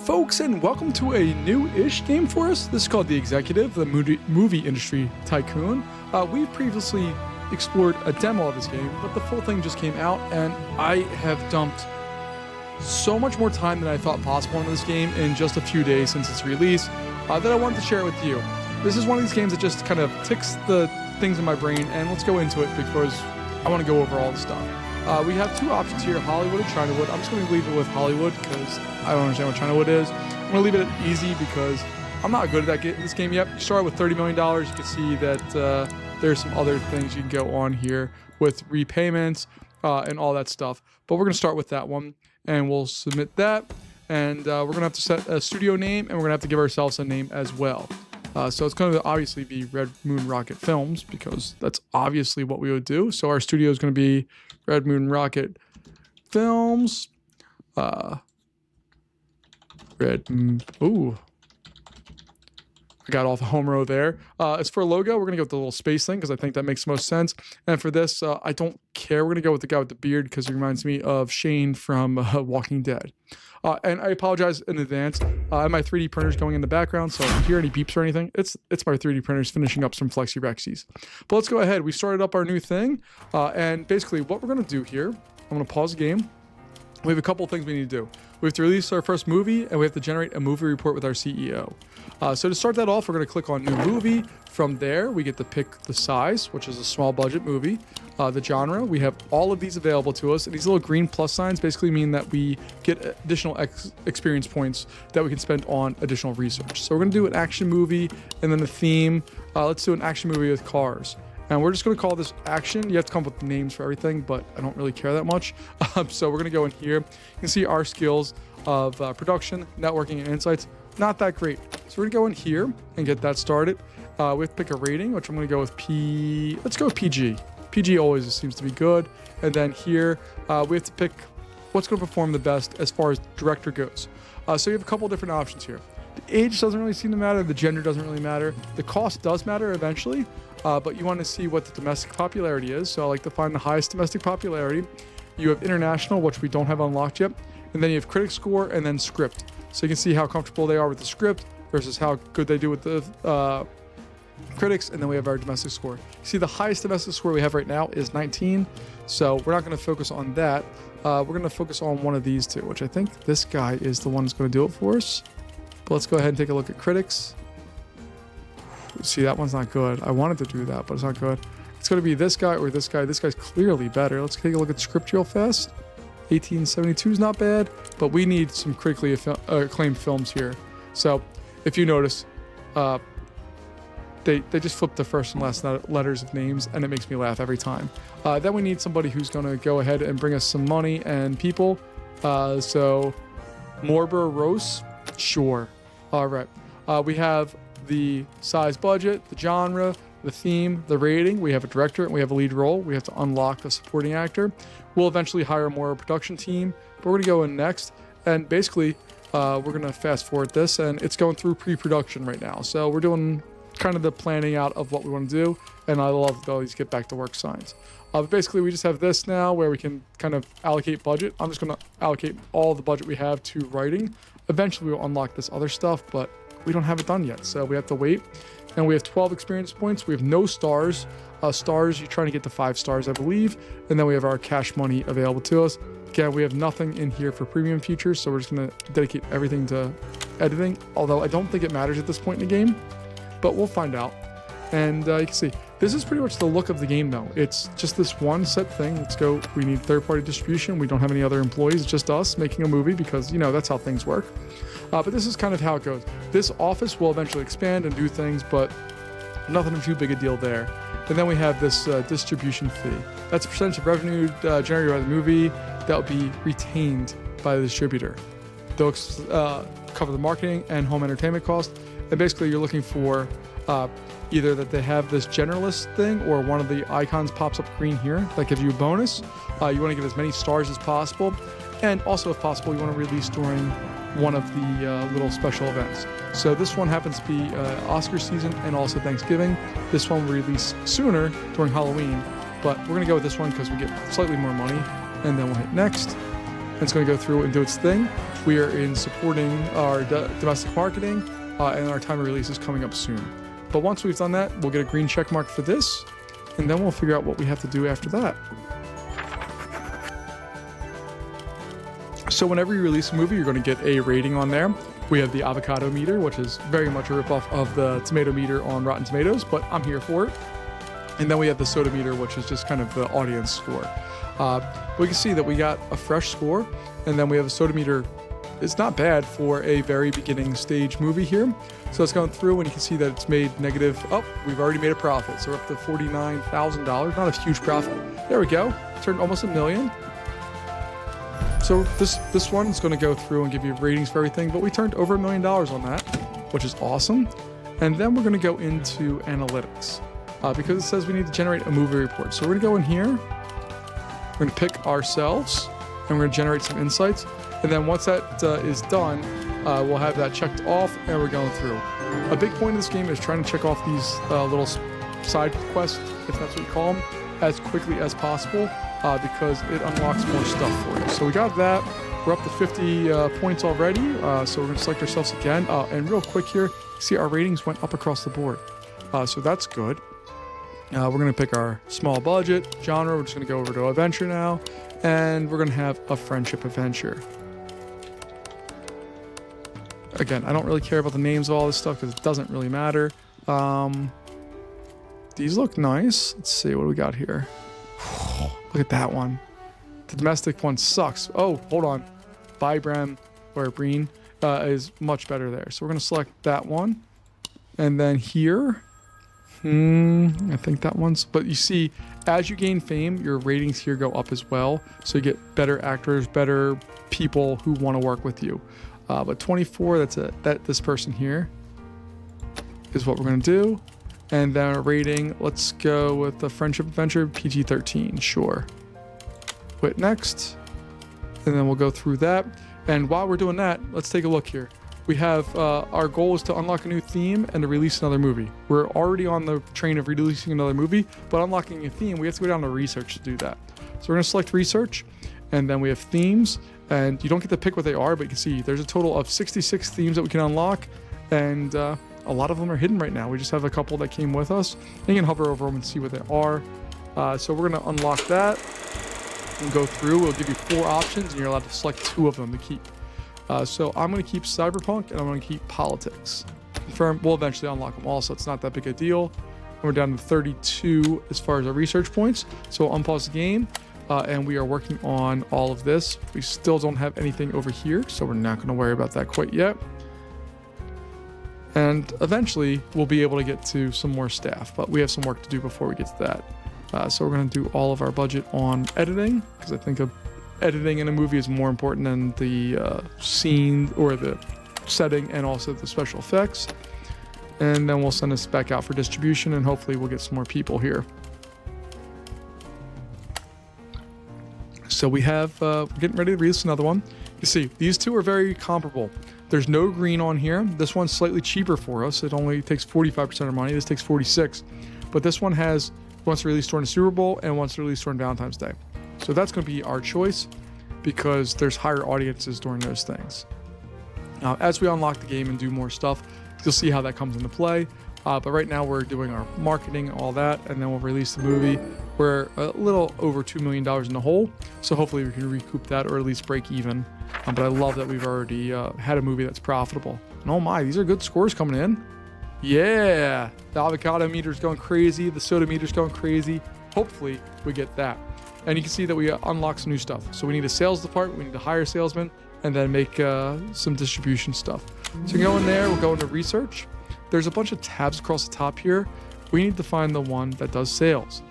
folks, and welcome to a new-ish game for us. This is called The Executive, the movie industry tycoon. We previously explored a demo of this game, but the full thing just came out, and I have dumped so much more time than I thought possible into this game in just a few days since its release that I wanted to share it with you. This is one of these games that just kind of ticks the things in my brain, and let's go into it because I want to go over all the stuff. We have two options here, Hollywood and Chinawood. I'm just going to leave it with Hollywood because I don't understand what Chinawood is. I'm going to leave it at easy because I'm not good at this game yet. You start with $30 million. You can see that there's some other things you can go on here with repayments and all that stuff. But we're going to start with that one, and we'll submit that. And we're going to have to set a studio name, and we're going to have to give ourselves a name as well. So it's going to obviously be Red Moon Rocket Films because that's obviously what we would do. So our studio is going to be Red Moon Rocket Films. Ooh. I got off a home row there. As for a logo, we're going to go with the little space thing because I think that makes the most sense. And for this, I don't care. We're going to go with the guy with the beard because he reminds me of Shane from Walking Dead. And I apologize in advance. I have my 3D printers going in the background, so if you hear any beeps or anything, it's my 3D printers finishing up some Flexi Rexies. But let's go ahead. We started up our new thing, and basically what we're going to do here, I'm going to pause the game. We have a couple things we need to do. We have to release our first movie, and we have to generate a movie report with our CEO. So to start that off, we're going to click on New Movie. From there, we get to pick the size, which is a small budget movie. The genre, we have all of these available to us. And these little green plus signs basically mean that we get additional experience points that we can spend on additional research. So we're going to do an action movie, and then the theme. Let's do an action movie with cars. And we're just going to call this action. You have to come up with names for everything, but I don't really care that much. So we're going to go in here. You can see our skills of production, networking, and insights. Not that great. So we're going to go in here and get that started. We have to pick a rating, which I'm going to go with P. Let's go with PG. PG always seems to be good. And then here, we have to pick what's going to perform the best as far as director goes. So you have a couple different options here. The age doesn't really seem to matter. The gender doesn't really matter. The cost does matter eventually. But you want to see what the domestic popularity is. So I like to find the highest domestic popularity. You have international, which we don't have unlocked yet. And then you have critic score and then script. So you can see how comfortable they are with the script versus how good they do with the critics. And then we have our domestic score. You see the highest domestic score we have right now is 19. So we're not going to focus on that. We're going to focus on one of these two, which I think this guy is the one that's going to do it for us. But let's go ahead and take a look at critics. See, that one's not good. I wanted to do that, but it's not good. It's going to be this guy or this guy. This guy's clearly better. Let's take a look at script real fast. 1872 is not bad, but we need some critically acclaimed films here. So if you notice, they just flip the first and last letters of names, and it makes me laugh every time. Then we need somebody who's going to go ahead and bring us some money and people. So Morber Rose, sure. All right. We have the size budget, the genre, the theme, the rating. We have a director and we have a lead role. We have to unlock a supporting actor. We'll eventually hire more a production team, but we're going to go in next. And basically, we're going to fast forward this, and it's going through pre-production right now. So we're doing kind of the planning out of what we want to do, and I love all these get back to work signs. But basically, we just have this now where we can kind of allocate budget. I'm just going to allocate all the budget we have to writing. Eventually, we'll unlock this other stuff, but we don't have it done yet, so we have to wait. And we have 12 experience points. We have no stars. Stars, you're trying to get to 5 stars, I believe. And then we have our cash money available to us. Again, we have nothing in here for premium features, so we're just going to dedicate everything to editing, although I don't think it matters at this point in the game, but we'll find out. And you can see, this is pretty much the look of the game, though. It's just this one set thing. Let's go. We need third-party distribution. We don't have any other employees. It's just us making a movie because, you know, that's how things work. But this is kind of how it goes. This office will eventually expand and do things, but nothing too big a deal there. And then we have this distribution fee. That's a percentage of revenue generated by the movie that will be retained by the distributor. They'll cover the marketing and home entertainment cost. And basically, you're looking for either that they have this generalist thing or one of the icons pops up green here that gives you a bonus. You want to get as many stars as possible. And also, if possible, you want to release during one of the little special events. So this one happens to be Oscar season and also Thanksgiving. This one will release sooner during Halloween, but we're going to go with this one because we get slightly more money. And then we'll hit next. And it's going to go through and do its thing. we are in supporting our domestic marketing, and our time of release is coming up soon. But once we've done that, we'll get a green check mark for this, and then we'll figure out what we have to do after that. So whenever you release a movie, you're going to get a rating on there. We have the avocado meter, which is very much a ripoff of the tomato meter on Rotten Tomatoes, but I'm here for it. And then we have the soda meter, which is just kind of the audience score. We can see that we got a fresh score, and then we have a soda meter. It's not bad for a very beginning stage movie here. So it's going through, and you can see that it's made negative. Oh, we've already made a profit. So we're up to $49,000. Not a huge profit. There we go. Turned almost $1 million. So this one is going to go through and give you ratings for everything, but we turned over $1 million on that, which is awesome. And then we're going to go into analytics because it says we need to generate a movie report. So we're going to go in here, we're going to pick ourselves, and we're going to generate some insights. And then once that is done, we'll have that checked off, and we're going through. A big point of this game is trying to check off these little side quests, if that's what you call them, as quickly as possible. Because it unlocks more stuff for you. So we got that. We're up to 50 points already. So we're going to select ourselves again. And real quick here, see our ratings went up across the board. So that's good. We're going to pick our small budget genre. We're just going to go over to adventure now. And we're going to have a friendship adventure. Again, I don't really care about the names of all this stuff because it doesn't really matter. These look nice. Let's see what do we got here. Look at that one. The domestic one sucks. Oh, hold on. Vibram or Breen is much better there. So we're going to select that one. And then here, I think that one's, but you see, as you gain fame, your ratings here go up as well. So you get better actors, better people who want to work with you. But 24, this person here is what we're going to do. And then a rating, let's go with the friendship adventure, PG-13, sure. Quit next. And then we'll go through that. And while we're doing that, let's take a look here. We have, our goal is to unlock a new theme and to release another movie. We're already on the train of releasing another movie, but unlocking a theme, we have to go down to research to do that. So we're gonna select research, and then we have themes, and you don't get to pick what they are, but you can see there's a total of 66 themes that we can unlock, and a lot of them are hidden right now. We just have a couple that came with us. And you can hover over them and see what they are. So we're going to unlock that and go through. We'll give you 4 options, and you're allowed to select 2 of them to keep. So I'm going to keep Cyberpunk, and I'm going to keep Politics. Confirm. We'll eventually unlock them all, so it's not that big a deal. And we're down to 32 as far as our research points. So we'll unpause the game, and we are working on all of this. We still don't have anything over here, so we're not going to worry about that quite yet. And eventually, we'll be able to get to some more staff, but we have some work to do before we get to that. So we're going to do all of our budget on editing, because I think editing in a movie is more important than the scene or the setting and also the special effects. And then we'll send this back out for distribution, and hopefully we'll get some more people here. So we have, we're getting ready to release another one. You see, these two are very comparable. There's no green on here. This one's slightly cheaper for us. It only takes 45% of our money. This takes 46. But this one has once released during the Super Bowl and once released during Valentine's Day. So that's going to be our choice because there's higher audiences during those things. Now, as we unlock the game and do more stuff, you'll see how that comes into play. But right now we're doing our marketing, all that, and then we'll release the movie. We're a little over $2 million in the hole, so hopefully we can recoup that or at least break even. But I love that we've already had a movie that's profitable. And oh my, these are good scores coming in. Yeah, the avocado meter's going crazy, the soda meter's going crazy. Hopefully we get that. And you can see that we unlock some new stuff. So we need a sales department, we need to hire salesmen, and then make some distribution stuff. So we go in there, we'll go into research. There's a bunch of tabs across the top here. We need to find the one that does sales,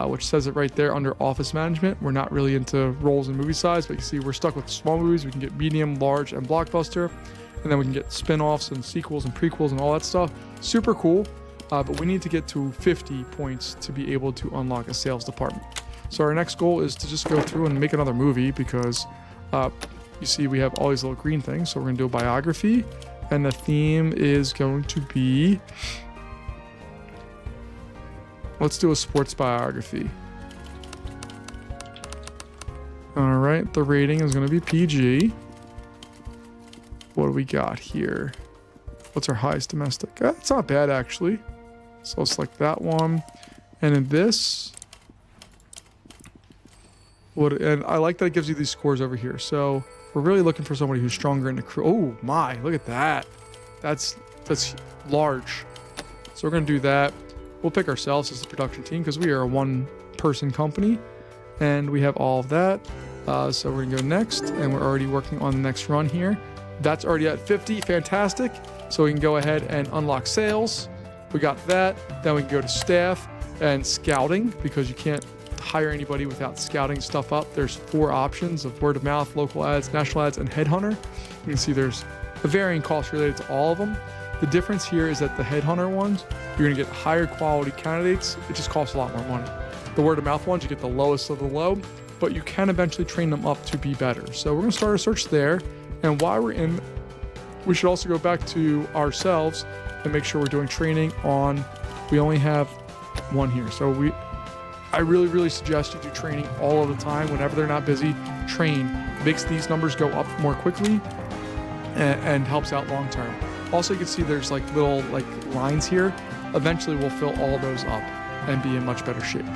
which says it right there under office management. We're not really into roles and movie size, but you see we're stuck with small movies. We can get medium, large, and blockbuster. And then we can get spin-offs and sequels and prequels and all that stuff. Super cool. But we need to get to 50 points to be able to unlock a sales department. So our next goal is to just go through and make another movie because you see we have all these little green things. So we're going to do a biography. And the theme is going to be, let's do a sports biography. All right, the rating is going to be PG. What do we got here? What's our highest domestic? It's not bad, actually. So I'll select that one. And in this, and I like that it gives you these scores over here. So we're really looking for somebody who's stronger in the crew. Oh my, look at that. That's large. So we're going to do that. We'll pick ourselves as the production team because we are a one-person company. And we have all of that. So we're going to go next. And we're already working on the next run here. That's already at 50. Fantastic. So we can go ahead and unlock sales. We got that. Then we can go to staff and scouting because you can't hire anybody without scouting stuff up. There's 4 options of word of mouth, local ads, national ads, and headhunter. You can see there's a varying cost related to all of them. The difference here is that the headhunter ones, you're going to get higher quality candidates. It just costs a lot more money. The word of mouth ones, you get the lowest of the low, but you can eventually train them up to be better. So we're going to start a search there. And while we're in, we should also go back to ourselves and make sure we're doing training on, we only have one here. So I really suggest you do training all of the time. Whenever they're not busy, train. Makes these numbers go up more quickly and helps out long term. Also, you can see there's like little lines here. Eventually we'll fill all those up and be in much better shape.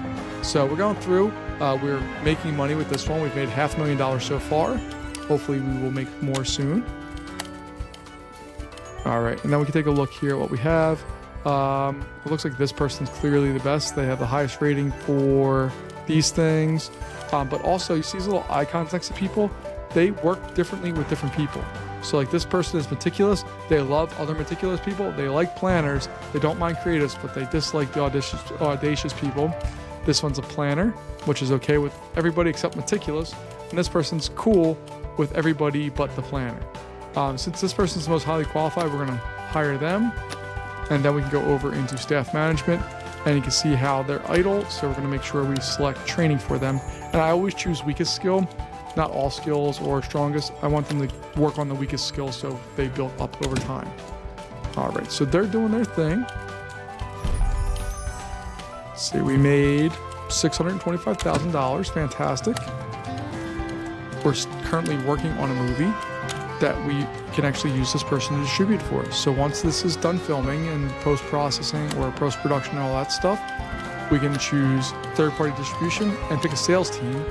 So we're going through, we're making money with this one. We've made $500,000 so far. Hopefully we will make more soon. All right, and then we can take a look here at what we have. It looks like this person's clearly the best. They have the highest rating for these things. But also, you see these little icons next to people? They work differently with different people. So like this person is meticulous. They love other meticulous people. They like planners. They don't mind creatives, but they dislike the audacious people. This one's a planner, which is okay with everybody except meticulous. And this person's cool with everybody but the planner. Since this person's the most highly qualified, we're going to hire them. And then we can go over into staff management. And you can see how they're idle. So we're going to make sure we select training for them. And I always choose weakest skill. Not all skills or strongest. I want them to work on the weakest skill so they build up over time. All right, so they're doing their thing. Let's see, we made $625,000. Fantastic. We're currently working on a movie that we can actually use this person to distribute for us. So once this is done filming and post-processing or post-production and all that stuff, we can choose third-party distribution and pick a sales team.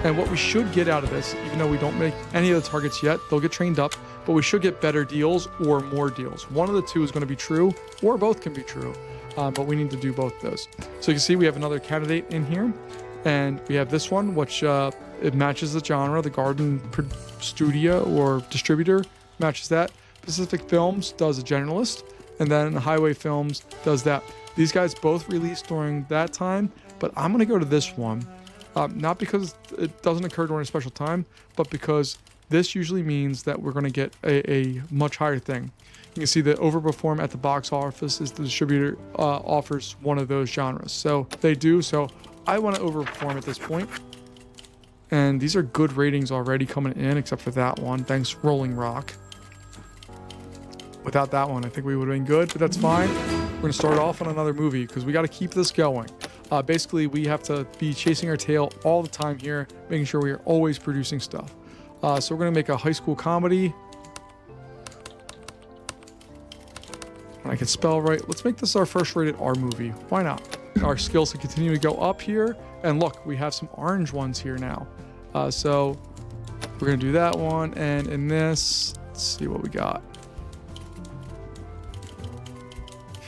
And what we should get out of this, even though we don't make any of the targets yet, they'll get trained up, but we should get better deals or more deals. One of the two is going to be true, or both can be true, but we need to do both those. So you can see we have another candidate in here, and we have this one, which it matches the genre. The Garden Studio or Distributor matches that. Pacific Films does a generalist, and then Highway Films does that. These guys both released during that time, but I'm going to go to this one. Not because it doesn't occur during a special time, but because this usually means that we're going to get a much higher thing. You can see that overperform at the box office is the distributor offers one of those genres. So they do. So I want to overperform at this point. And these are good ratings already coming in, except for that one. Thanks, Rolling Rock. Without that one, I think we would have been good, but that's fine. We're going to start off on another movie because we got to keep this going. Basically, we have to be chasing our tail all the time here, making sure we are always producing stuff. So we're going to make a high school comedy. And I can spell right. Let's make this our first rated R movie. Why not? Our skills can continue to go up here. And look, we have some orange ones here now. So we're going to do that one. And in this, let's see what we got.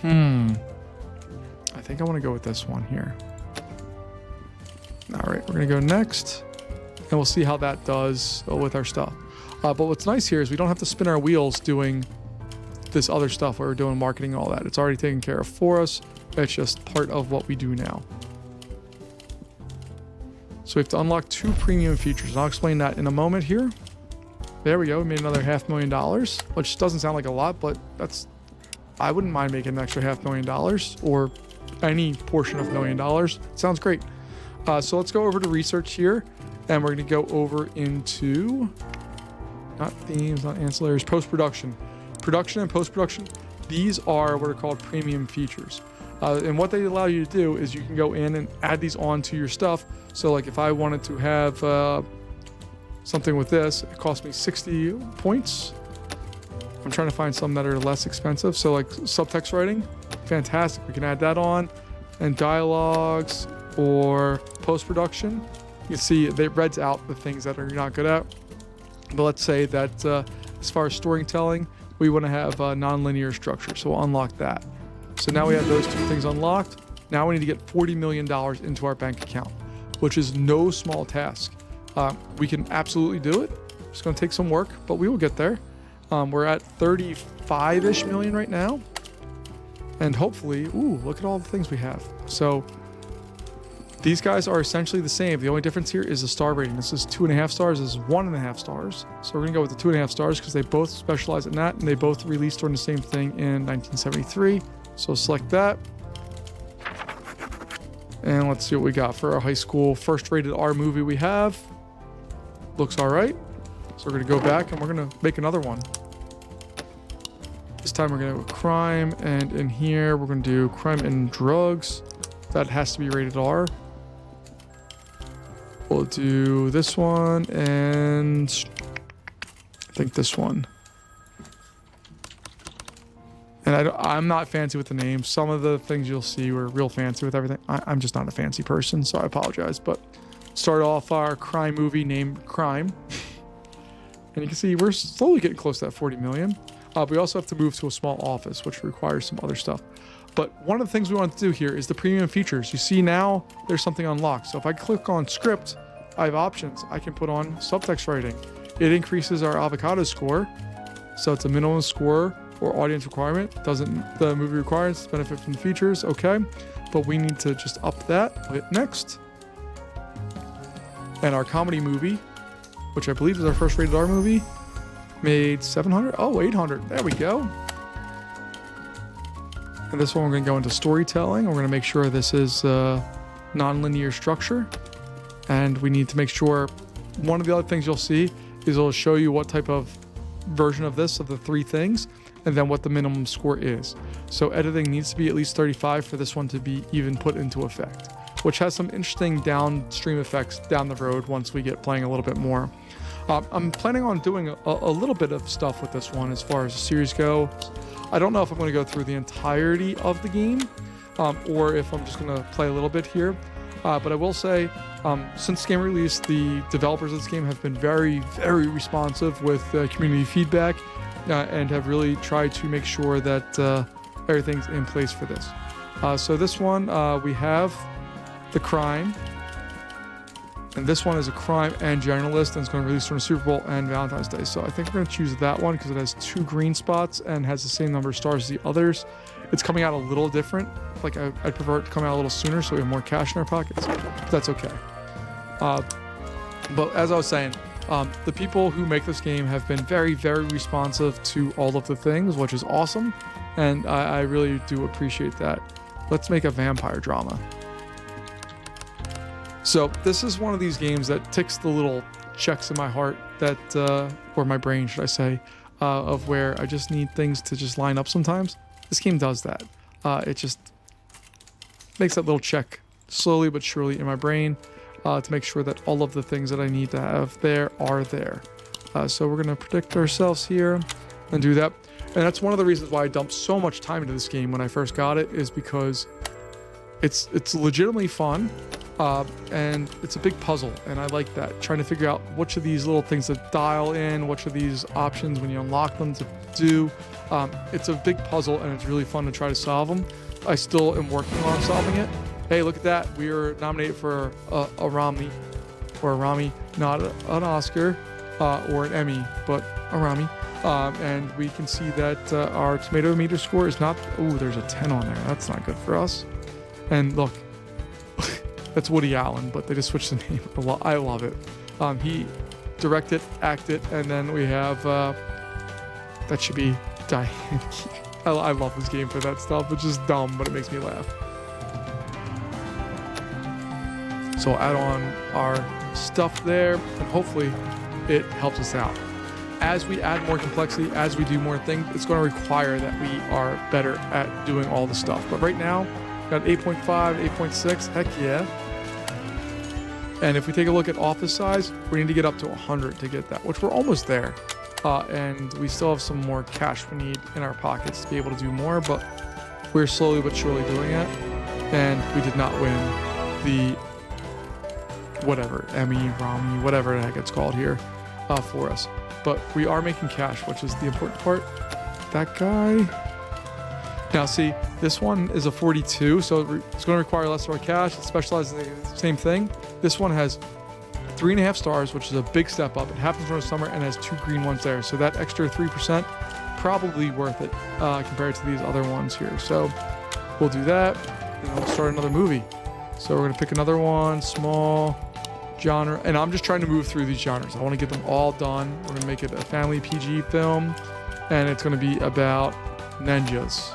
I think I want to go with this one here. All right, we're going to go next. And we'll see how that does with our stuff. But what's nice here is we don't have to spin our wheels doing this other stuff where we're doing marketing and all that. It's already taken care of for us. It's just part of what we do now. So we have to unlock 2 premium features. I'll explain that in a moment here. There we go. We made another $500,000, which doesn't sound like a lot, but I wouldn't mind making an extra $500,000 or any portion of $1 million. Sounds great. So let's go over to research here, and we're going to go over into not themes, not ancillaries, post-production. Production and post-production, these are what are called premium features. And what they allow you to do is you can go in and add these on to your stuff. So like if I wanted to have something with this, it cost me 60 points. I'm trying to find some that are less expensive. So like subtext writing, fantastic. We can add that on. And dialogues or post-production, you see it reads out the things that you're not good at. But let's say that as far as storytelling, we want to have non-linear structure. So we'll unlock that. So now we have those two things unlocked. Now we need to get $40 million into our bank account, which is no small task. We can absolutely do it. It's going to take some work, but we will get there. We're at 35-ish million right now. And hopefully, ooh, look at all the things we have. So these guys are essentially the same. The only difference here is the star rating. This is 2.5 stars. This is 1.5 stars. So we're going to go with the 2.5 stars because they both specialize in that. And they both released during the same thing in 1973. So select that. And let's see what we got for our high school first rated R movie we have. Looks all right. So we're going to go back and we're going to make another one. This time we're going to do crime, and in here we're going to do crime and drugs. That has to be rated R. We'll do this one and I think this one. And I'm not fancy with the names. Some of the things you'll see were real fancy with everything. I'm just not a fancy person, so I apologize. But start off our crime movie named Crime. And you can see we're slowly getting close to that 40 million. We also have to move to a small office, which requires some other stuff. But one of the things we want to do here is the premium features. You see now there's something unlocked. So if I click on script, I have options. I can put on subtext writing. It increases our avocado score. So it's a minimum score or audience requirement. Doesn't the movie requires benefit from the features? Okay. But we need to just up that. I'll hit next. And our comedy movie, which I believe is our first rated R movie, made 700. Oh, 800. There we go. And this one we're going to go into storytelling. We're going to make sure this is non-linear structure. And we need to make sure one of the other things you'll see is it'll show you what type of version of this, of the three things, and then what the minimum score is. So editing needs to be at least 35 for this one to be even put into effect, which has some interesting downstream effects down the road once we get playing a little bit more. I'm planning on doing a little bit of stuff with this one as far as the series go. I don't know if I'm going to go through the entirety of the game or if I'm just going to play a little bit here. But I will say, since the game release, the developers of this game have been very, very responsive with community feedback and have really tried to make sure that everything's in place for this. So this one, we have the crime. And this one is a crime and generalist, and it's going to release during the Super Bowl and Valentine's Day. So I think we're going to choose that one because it has 2 green spots and has the same number of stars as the others. It's coming out a little different. Like I'd prefer it to come out a little sooner so we have more cash in our pockets. But that's okay. But as I was saying, the people who make this game have been very, very responsive to all of the things, which is awesome. And I really do appreciate that. Let's make a vampire drama. So this is one of these games that ticks the little checks in my heart that, or my brain, should I say, of where I just need things to just line up sometimes. This game does that. It just makes that little check slowly but surely in my brain to make sure that all of the things that I need to have there are there. So we're going to predict ourselves here and do that. And that's one of the reasons why I dumped so much time into this game when I first got it, is because it's legitimately fun. And it's a big puzzle, and I like that. Trying to figure out which of these little things to dial in, which of these options when you unlock them to do. It's a big puzzle, and it's really fun to try to solve them. I still am working on solving it. Hey, look at that. We were nominated for a Rami, not an Oscar or an Emmy, but a Rami. And we can see that our tomato meter score is not... Oh, there's a 10 on there. That's not good for us. And look... That's Woody Allen, but they just switched the name. I love it. He directed, acted, and then we have that should be Diane. I love this game for that stuff. It's just dumb, but it makes me laugh. So I'll add on our stuff there, and hopefully it helps us out. As we add more complexity, as we do more things, it's going to require that we are better at doing all the stuff. But right now, got 8.5, 8.6, heck yeah. And if we take a look at office size, we need to get up to 100 to get that, which we're almost there. and we still have some more cash we need in our pockets to be able to do more, but we're slowly but surely doing it. And we did not win the whatever, Emmy, Rami, whatever the heck it's called here for us. But we are making cash, which is the important part. That guy. Now see, this one is a 42, so it's going to require less of our cash. It specializes in the same thing. This one has 3.5 stars, which is a big step up. It happens during the summer and has 2 green ones there. So that extra 3%, probably worth it compared to these other ones here. So we'll do that, and we'll start another movie. So we're going to pick another one, small genre. And I'm just trying to move through these genres. I want to get them all done. We're going to make it a family PG film, and it's going to be about ninjas.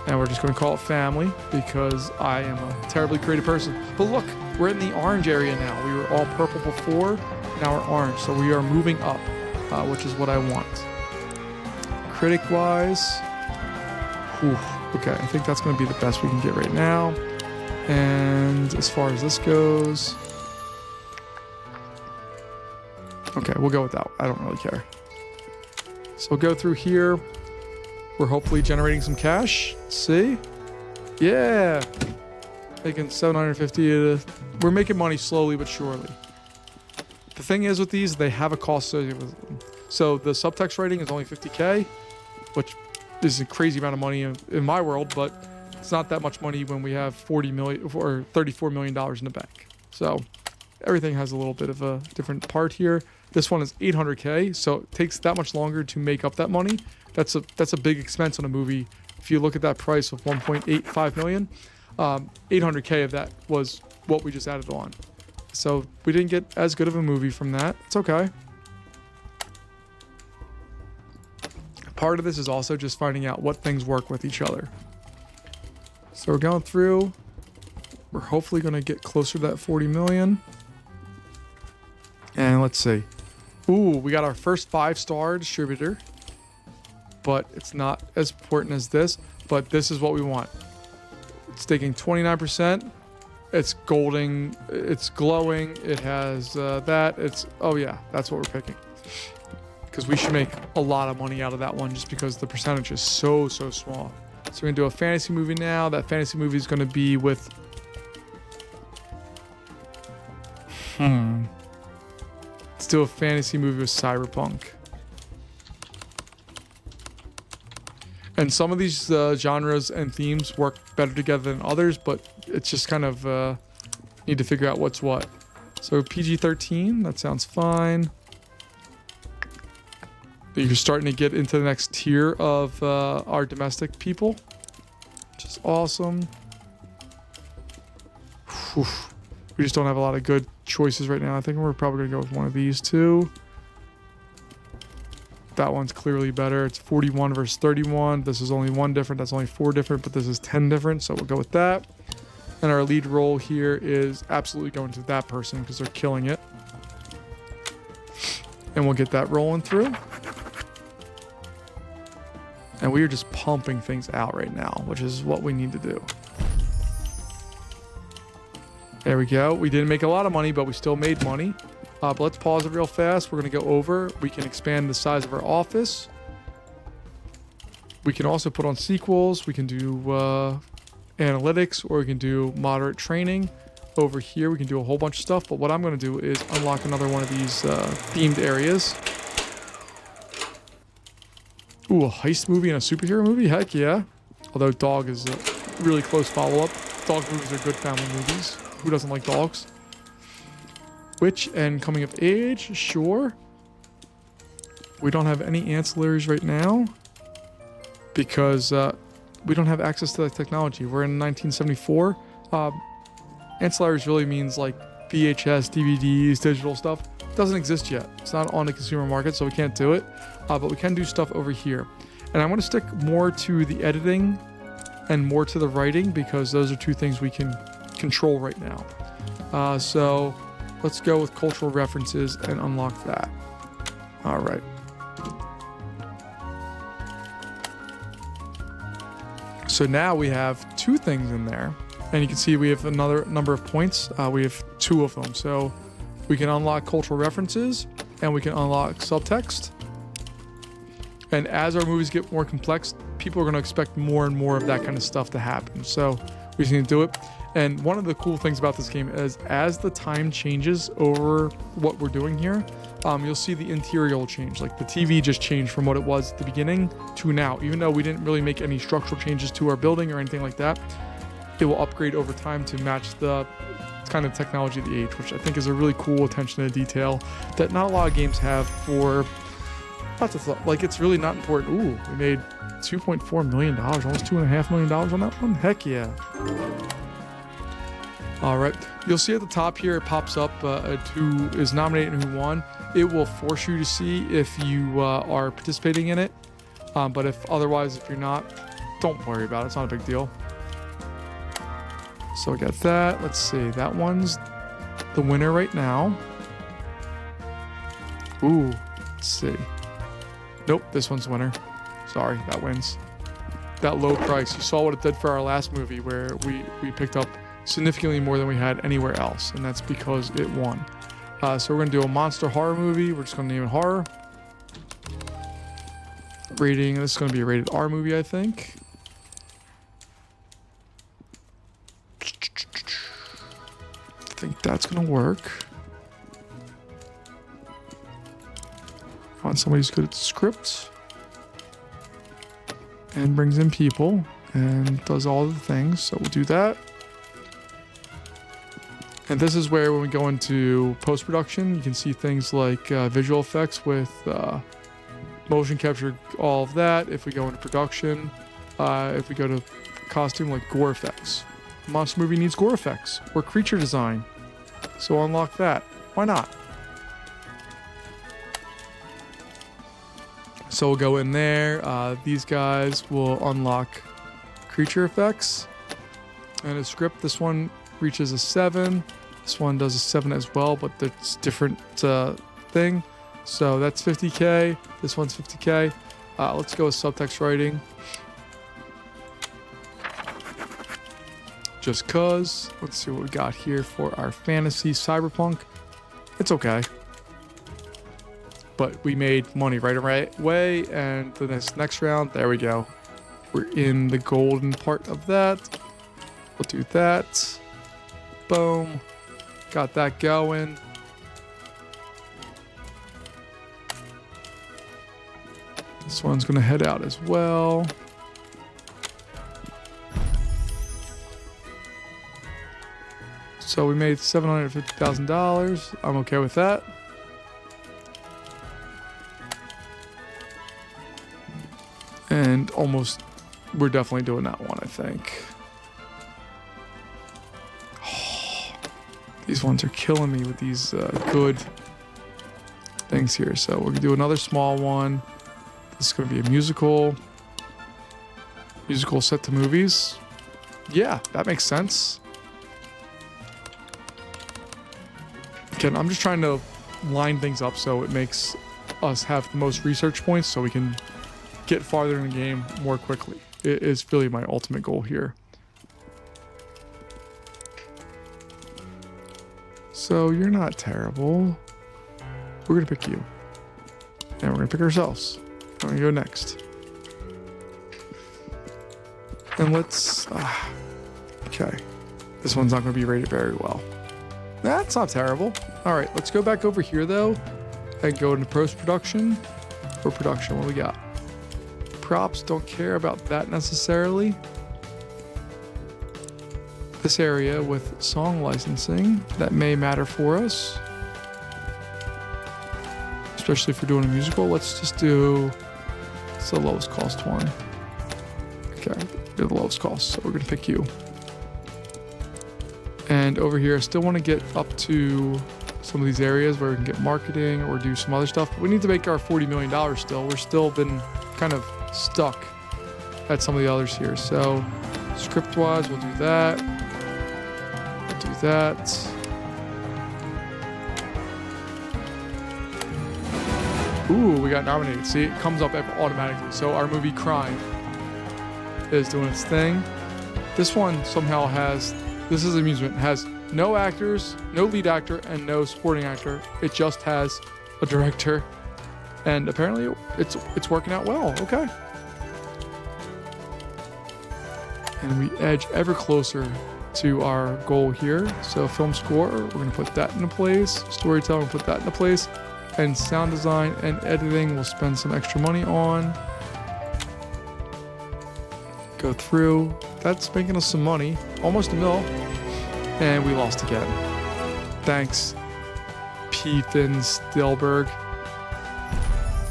And we're just going to call it family because I am a terribly creative person. But look, we're in the orange area now. We were all purple before, now we're orange. So we are moving up, which is what I want. Critic-wise, okay, I think that's going to be the best we can get right now. And as far as this goes, okay, we'll go with that. I don't really care. So we'll go through here. We're hopefully generating some cash. Let's see. Yeah. Making 750. We're making money slowly but surely. The thing is with these, they have a cost associated with them. So the subtext writing is only 50K, which is a crazy amount of money in my world, but it's not that much money when we have 40 million or $34 million in the bank. So everything has a little bit of a different part here. This one is 800K, so it takes that much longer to make up that money. That's a big expense on a movie. If you look at that price of 1.85 million, 800K of that was what we just added on. So we didn't get as good of a movie from that. It's okay. Part of this is also just finding out what things work with each other. So we're going through. We're hopefully going to get closer to that 40 million. And let's see. Ooh, we got our first 5-star distributor. But it's not as important as this. But this is what we want. It's taking 29%. It's golding. It's glowing. It has that. It's, oh yeah, that's what we're picking. Because we should make a lot of money out of that one just because the percentage is so small. So we're going to do a fantasy movie now. That fantasy movie is going to be with... Let's do a fantasy movie with cyberpunk. And some of these genres and themes work better together than others, but it's just kind of need to figure out what's what. So PG-13, that sounds fine. You're starting to get into the next tier of our domestic people, which is awesome. Whew. We just don't have a lot of good choices right now. I think we're probably going to go with one of these two. That one's clearly better. It's 41 versus 31. This is only 1 different. That's only 4 different, but this is 10 different. So we'll go with that. And our lead role here is absolutely going to that person because they're killing it. And we'll get that rolling through. And we are just pumping things out right now, which is what we need to do. There we go. We didn't make a lot of money, but we still made money. But let's pause it real fast. We're going to go over. We can expand the size of our office. We can also put on sequels. We can do analytics, or we can do moderate training. Over here, we can do a whole bunch of stuff. But what I'm going to do is unlock another one of these themed areas. Ooh, a heist movie and a superhero movie? Heck yeah. Although Dog is a really close follow-up. Dog movies are good family movies. Who doesn't like dogs? Witch and coming of age, sure. We don't have any ancillaries right now because we don't have access to that technology. We're in 1974. Ancillaries really means like VHS, DVDs, digital stuff. It doesn't exist yet. It's not on the consumer market, so we can't do it. But we can do stuff over here. And I'm going to stick more to the editing and more to the writing because those are 2 things we can control right now. So let's go with cultural references and unlock that. All right. So now we have 2 things in there. And you can see we have another number of points. We have 2 of them. So we can unlock cultural references. and we can unlock subtext. And as our movies get more complex, people are going to expect more and more of that kind of stuff to happen. So we just need to do it. And one of the cool things about this game is as the time changes over what we're doing here, you'll see the interior will change. Like the TV just changed from what it was at the beginning to now. Even though we didn't really make any structural changes to our building or anything like that, it will upgrade over time to match the kind of technology of the age, which I think is a really cool attention to detail that not a lot of games have for lots of thought. Like it's really not important. Ooh, we made $2.4 million, almost $2.5 million on that one. Heck yeah. All right, you'll see at the top here, it pops up who is nominated and who won. It will force you to see if you are participating in it. But if you're not, don't worry about it. It's not a big deal. So we got that. Let's see. That one's the winner right now. Ooh, let's see. Nope, this one's the winner. Sorry, that wins. That low price. You saw what it did for our last movie where we picked up significantly more than we had anywhere else, and that's because it won. So we're gonna do a monster horror movie. We're just gonna name it horror. Rating, this is gonna be a rated R movie, I think. I think that's gonna work. Find somebody who's good at script and brings in people and does all the things, so we'll do that. And this is where when we go into post-production, you can see things like visual effects with motion capture, all of that. If we go into production, if we go to costume, like gore effects. Monster movie needs gore effects or creature design. So unlock that. Why not? So we'll go in there. These guys will unlock creature effects. And a script, this one reaches a 7. This one does a 7 as well, but it's different thing. So that's 50K. This one's 50K. Let's go with subtext writing. Just cause. Let's see what we got here for our fantasy cyberpunk. It's okay. But we made money right away, and the next round, there we go. We're in the golden part of that. We'll do that. Boom. Got that going. This one's gonna head out as well. So we made $750,000. I'm okay with that. And almost, we're definitely doing that one, I think. Oh, these ones are killing me with these good things here. So we're gonna do another small one. This is gonna be a musical set to movies. Yeah, that makes sense. Again, I'm just trying to line things up so it makes us have the most research points so we can get farther in the game more quickly. It is really my ultimate goal here. So you're not terrible. We're gonna pick you. And we're gonna pick ourselves. I'm gonna go next. And let's, okay. This one's not gonna be rated very well. That's not terrible. All right, let's go back over here though and go into post-production. For production, what do we got? Props, don't care about that necessarily. This area with song licensing, that may matter for us. Especially if we're doing a musical. Let's just do, it's the lowest cost one. Okay, you're the lowest cost, so we're gonna pick you. And over here, I still want to get up to some of these areas where we can get marketing or do some other stuff. But we need to make our $40 million still. We're still been kind of stuck at some of the others here. So script-wise, we'll do that. We'll do that. Ooh, we got nominated. See, it comes up automatically. So our movie Crime is doing its thing. This one somehow has... This is amusement. It has no actors, no lead actor, and no supporting actor. It just has a director, and apparently it's working out well. Okay. And we edge ever closer to our goal here. So film score, we're going to put that into place. Storytelling, we'll put that into place. And sound design and editing, we'll spend some extra money on. Go through. That's making us some money. Almost $1 million. And we lost again. Thanks, P. Finn Stilberg.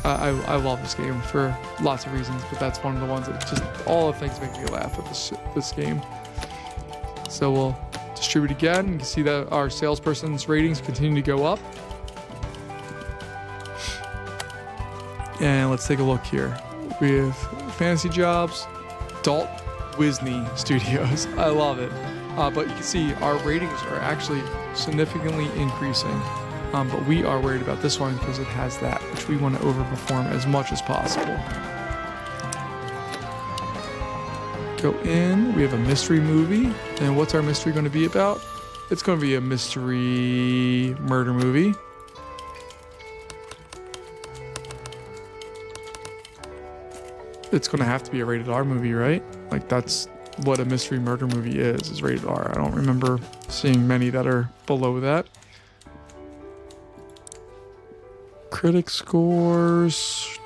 I love this game for lots of reasons, but that's one of the ones that just all the things make me laugh with this game. So we'll distribute again. You can see that our salesperson's ratings continue to go up. And let's take a look here. We have Fantasy Jobs, Dalt Wisney Studios. I love it. But you can see our ratings are actually significantly increasing. But we are worried about this one because it has that, which we want to overperform as much as possible. Go in. We have a mystery movie. And what's our mystery going to be about? It's going to be a mystery murder movie. It's going to have to be a rated R movie, right? Like, that's what a mystery murder movie is rated R. I don't remember seeing many that are below that. Critic scores.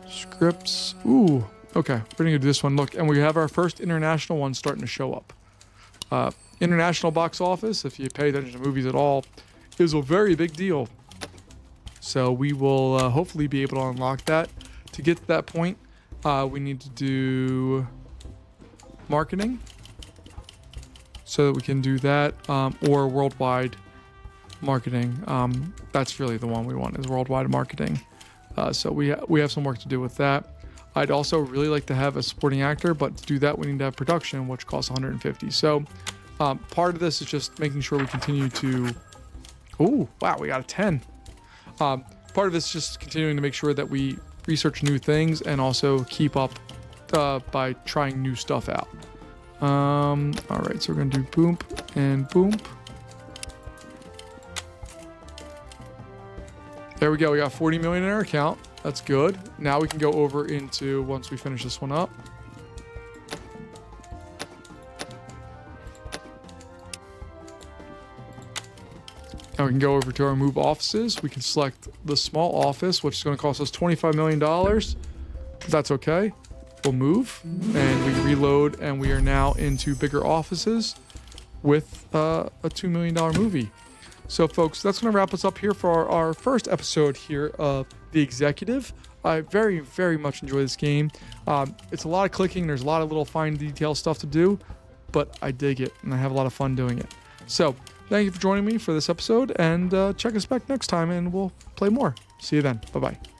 Scripts. Ooh, okay. We're going to do this one. Look, and we have our first international one starting to show up. International box office, if you pay attention to movies at all, is a very big deal. So we will hopefully be able to unlock that. To get to that point, we need to do marketing so that we can do that, or worldwide marketing. That's really the one we want, is worldwide marketing. So we have some work to do with that. I'd also really like to have a supporting actor, but to do that we need to have production, which costs 150. So part of this is just making sure we continue to... Oh, wow, we got a 10. Part of this is just continuing to make sure that we research new things and also keep up by trying new stuff out. All right, so we're going to do boom and boom. There we go. We got 40 million in our account. That's good. Now we can go over into, once we finish this one up. Now we can go over to our move offices. We can select the small office, which is going to cost us $25 million. That's okay. We'll move and we reload, and we are now into bigger offices with a $2 million movie. So folks, that's going to wrap us up here for our first episode here of The Executive. I very, very much enjoy this game. It's a lot of clicking. There's a lot of little fine detail stuff to do, but I dig it and I have a lot of fun doing it. So thank you for joining me for this episode, and check us back next time and we'll play more. See you then. Bye-bye.